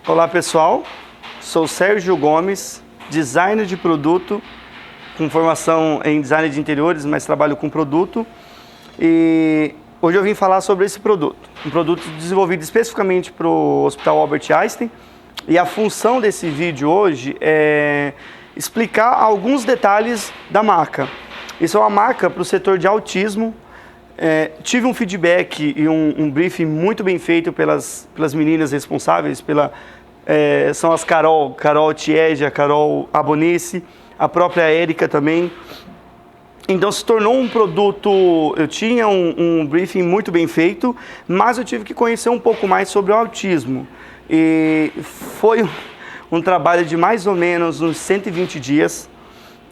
Olá pessoal, sou Sérgio Gomes, designer de produto, com formação em design de interiores, mas trabalho com produto. E hoje eu vim falar sobre esse produto, um produto desenvolvido especificamente para o Hospital Albert Einstein. E a função desse vídeo hoje é explicar alguns detalhes da marca. Isso é uma marca para o setor de autismo. Tive um feedback e um briefing muito bem feito pelas meninas responsáveis, são as Carol Tieja, Carol Abonice, a própria Érica também. Então se tornou um produto, eu tinha um briefing muito bem feito, mas eu tive que conhecer um pouco mais sobre o autismo. E foi um trabalho de mais ou menos uns 120 dias.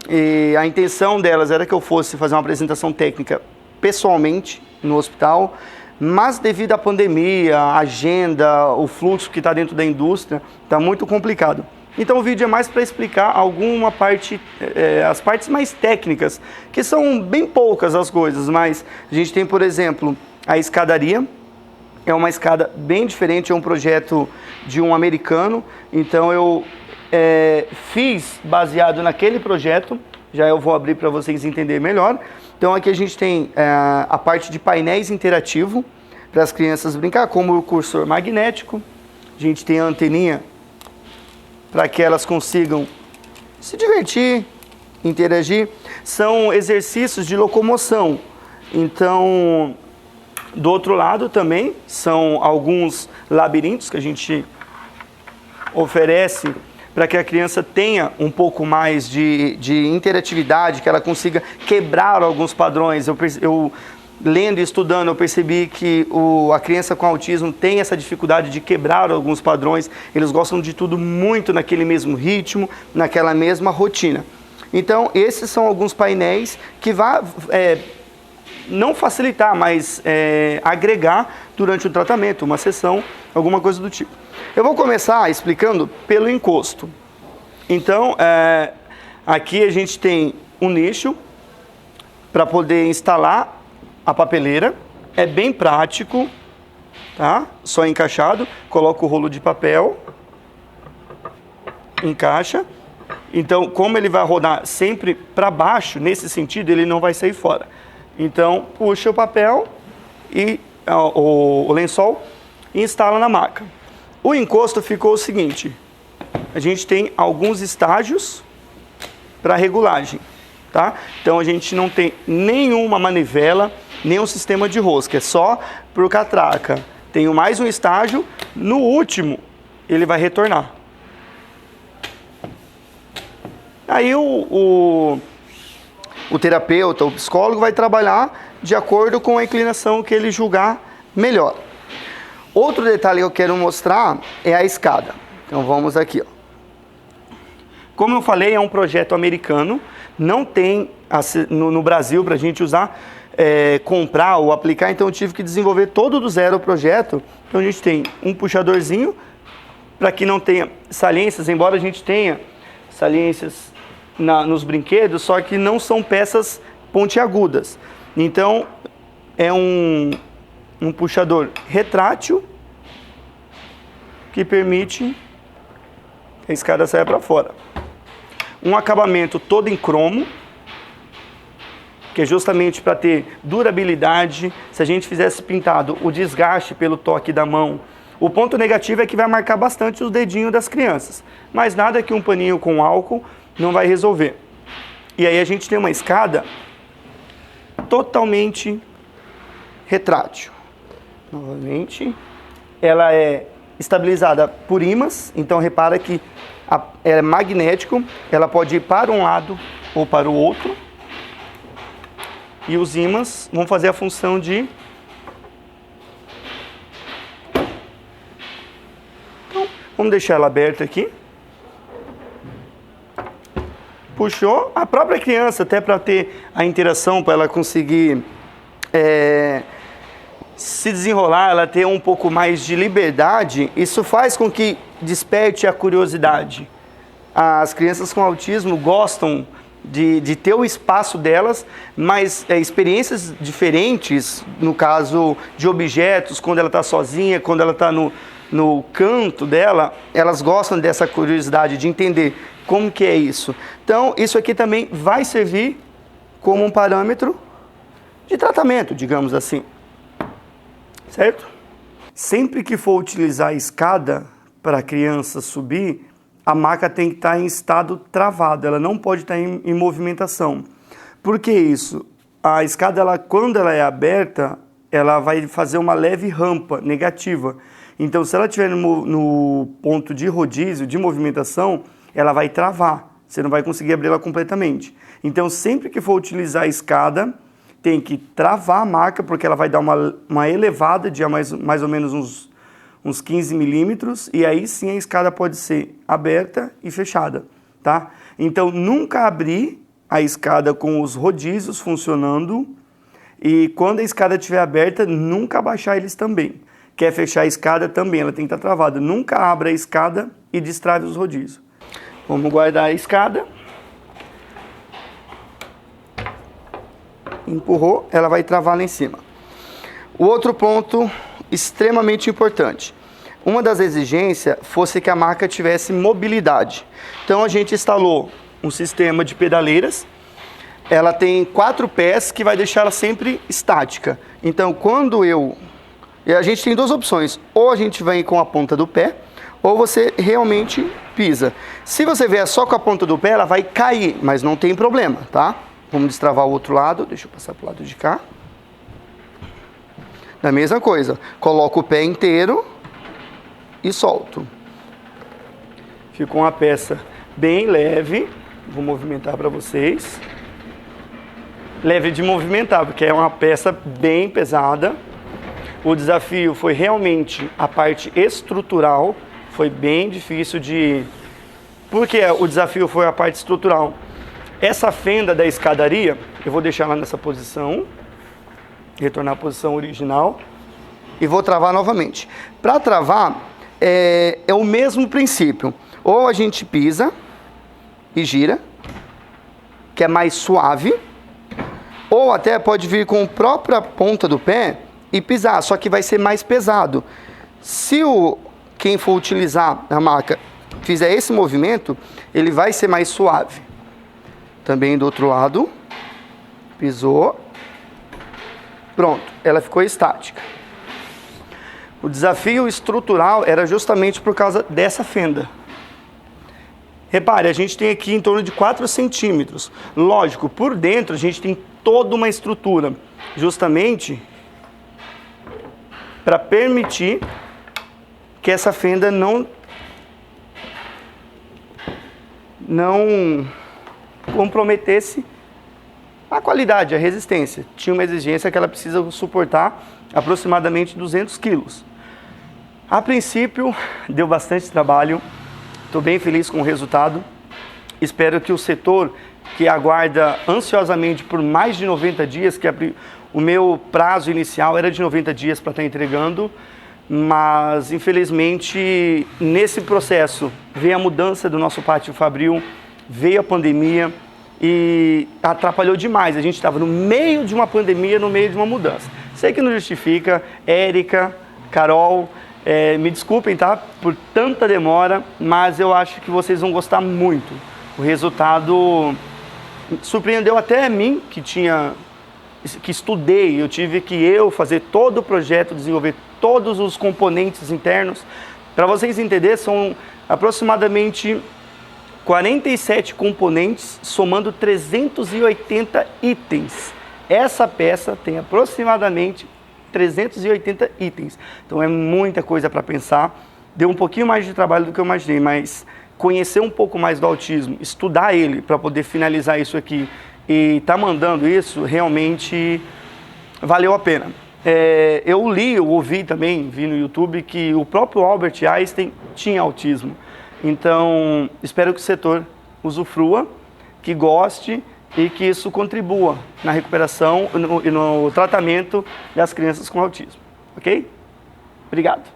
E a intenção delas era que eu fosse fazer uma apresentação técnica pessoalmente no hospital, mas devido à pandemia, a agenda, o fluxo que está dentro da indústria, está muito complicado. Então o vídeo é mais para explicar alguma parte, as partes mais técnicas, que são bem poucas as coisas, mas a gente tem, por exemplo, a escadaria. É uma escada bem diferente, é um projeto de um americano, então eu fiz baseado naquele projeto, já eu vou abrir para vocês entenderem melhor. Então aqui a gente tem a parte de painéis interativo, para as crianças brincar, como o cursor magnético. A gente tem a anteninha para que elas consigam se divertir, interagir. São exercícios de locomoção, então do outro lado também são alguns labirintos que a gente oferece para que a criança tenha um pouco mais de interatividade, que ela consiga quebrar alguns padrões. Eu lendo e estudando, eu percebi que a criança com autismo tem essa dificuldade de quebrar alguns padrões. Eles gostam de tudo muito naquele mesmo ritmo, naquela mesma rotina. Então, esses são alguns painéis que vão não facilitar, mas agregar durante o tratamento, uma sessão, alguma coisa do tipo. Eu vou começar explicando pelo encosto. Então, aqui a gente tem um nicho para poder instalar a papeleira. É bem prático, tá? Só encaixado, coloca o rolo de papel, encaixa. Então, como ele vai rodar sempre para baixo, nesse sentido, ele não vai sair fora. Então, puxa o papel e o lençol e instala na maca. O encosto ficou o seguinte: a gente tem alguns estágios para regulagem, tá? Então a gente não tem nenhuma manivela, nenhum sistema de rosca, é só por catraca. Tem mais um estágio, no último ele vai retornar. Aí o terapeuta, o psicólogo vai trabalhar de acordo com a inclinação que ele julgar melhor. Outro detalhe que eu quero mostrar é a escada. Então vamos aqui, ó. Como eu falei, é um projeto americano, não tem no Brasil para a gente usar, comprar ou aplicar, então eu tive que desenvolver todo do zero o projeto. Então a gente tem um puxadorzinho para que não tenha saliências, embora a gente tenha saliências nos brinquedos, só que não são peças pontiagudas. Então é um puxador retrátil que permite que a escada saia para fora. Um acabamento todo em cromo, que é justamente para ter durabilidade. Se a gente fizesse pintado, o desgaste pelo toque da mão. O ponto negativo é que vai marcar bastante os dedinhos das crianças, mas nada que um paninho com álcool não vai resolver. E aí a gente tem uma escada totalmente retrátil. Novamente, ela é estabilizada por ímãs, então repara que é magnético, ela pode ir para um lado ou para o outro, e os ímãs vão fazer a função de... Então, vamos deixar ela aberta aqui. Puxou, a própria criança, até para ter a interação, para ela conseguir se desenrolar, ela ter um pouco mais de liberdade, isso faz com que desperte a curiosidade. As crianças com autismo gostam de ter o espaço delas, mas experiências diferentes, no caso de objetos, quando ela está sozinha, quando ela está no canto dela, elas gostam dessa curiosidade de entender como que é isso. Então, isso aqui também vai servir como um parâmetro de tratamento, digamos assim. Certo? Sempre que for utilizar a escada para a criança subir, a maca tem que estar em estado travado, ela não pode estar em movimentação. Por que isso? A escada, quando ela é aberta, ela vai fazer uma leve rampa negativa. Então, se ela estiver no ponto de rodízio, de movimentação, ela vai travar. Você não vai conseguir abri-la completamente. Então, sempre que for utilizar a escada, tem que travar a maca, porque ela vai dar uma elevada de mais ou menos uns 15 milímetros, e aí sim a escada pode ser aberta e fechada, tá? Então, nunca abrir a escada com os rodízios funcionando, e quando a escada estiver aberta, nunca abaixar eles também. Quer fechar a escada também, ela tem que estar travada. Nunca abra a escada e destrave os rodízios. Vamos guardar a escada. Empurrou, ela vai travar lá em cima. O outro ponto extremamente importante. Uma das exigências fosse que a maca tivesse mobilidade. Então a gente instalou um sistema de pedaleiras. Ela tem 4 pés que vai deixar ela sempre estática. Então a gente tem 2 opções. Ou a gente vem com a ponta do pé, ou você realmente pisa. Se você vier só com a ponta do pé, ela vai cair, mas não tem problema, tá? Vamos destravar o outro lado. Deixa eu passar para o lado de cá. Da mesma coisa. Coloco o pé inteiro e solto. Ficou uma peça bem leve. Vou movimentar para vocês. Leve de movimentar, porque é uma peça bem pesada. O desafio foi realmente a parte estrutural. Foi bem difícil de... Por que o desafio foi a parte estrutural? Essa fenda da escadaria, eu vou deixar ela nessa posição, retornar à posição original, e vou travar novamente. Para travar, é o mesmo princípio. Ou a gente pisa e gira, que é mais suave, ou até pode vir com a própria ponta do pé e pisar, só que vai ser mais pesado. Se quem for utilizar a maca fizer esse movimento, ele vai ser mais suave. Também do outro lado, pisou, pronto, ela ficou estática. O desafio estrutural era justamente por causa dessa fenda. Repare, a gente tem aqui em torno de 4 centímetros. Lógico, por dentro a gente tem toda uma estrutura, justamente para permitir que essa fenda não comprometesse a qualidade, a resistência. Tinha uma exigência que ela precisa suportar aproximadamente 200 quilos. A princípio, deu bastante trabalho. Estou bem feliz com o resultado. Espero que o setor, que aguarda ansiosamente por mais de 90 dias, que o meu prazo inicial era de 90 dias para estar entregando, mas infelizmente nesse processo veio a mudança do nosso pátio fabril, veio a pandemia e atrapalhou demais. A gente estava no meio de uma pandemia, no meio de uma mudança. Sei que não justifica. Érica, Carol, me desculpem, tá, por tanta demora, mas eu acho que vocês vão gostar muito. O resultado surpreendeu até a mim, que estudei. Eu tive que fazer todo o projeto, desenvolver todos os componentes internos. Para vocês entenderem, são aproximadamente 47 componentes, somando 380 itens. Essa peça tem aproximadamente 380 itens. Então é muita coisa para pensar. Deu um pouquinho mais de trabalho do que eu imaginei, mas conhecer um pouco mais do autismo, estudar ele para poder finalizar isso aqui e tá mandando isso, realmente valeu a pena. Eu ouvi também, vi no YouTube, que o próprio Albert Einstein tinha autismo. Então, espero que o setor usufrua, que goste e que isso contribua na recuperação e no tratamento das crianças com autismo. Ok? Obrigado.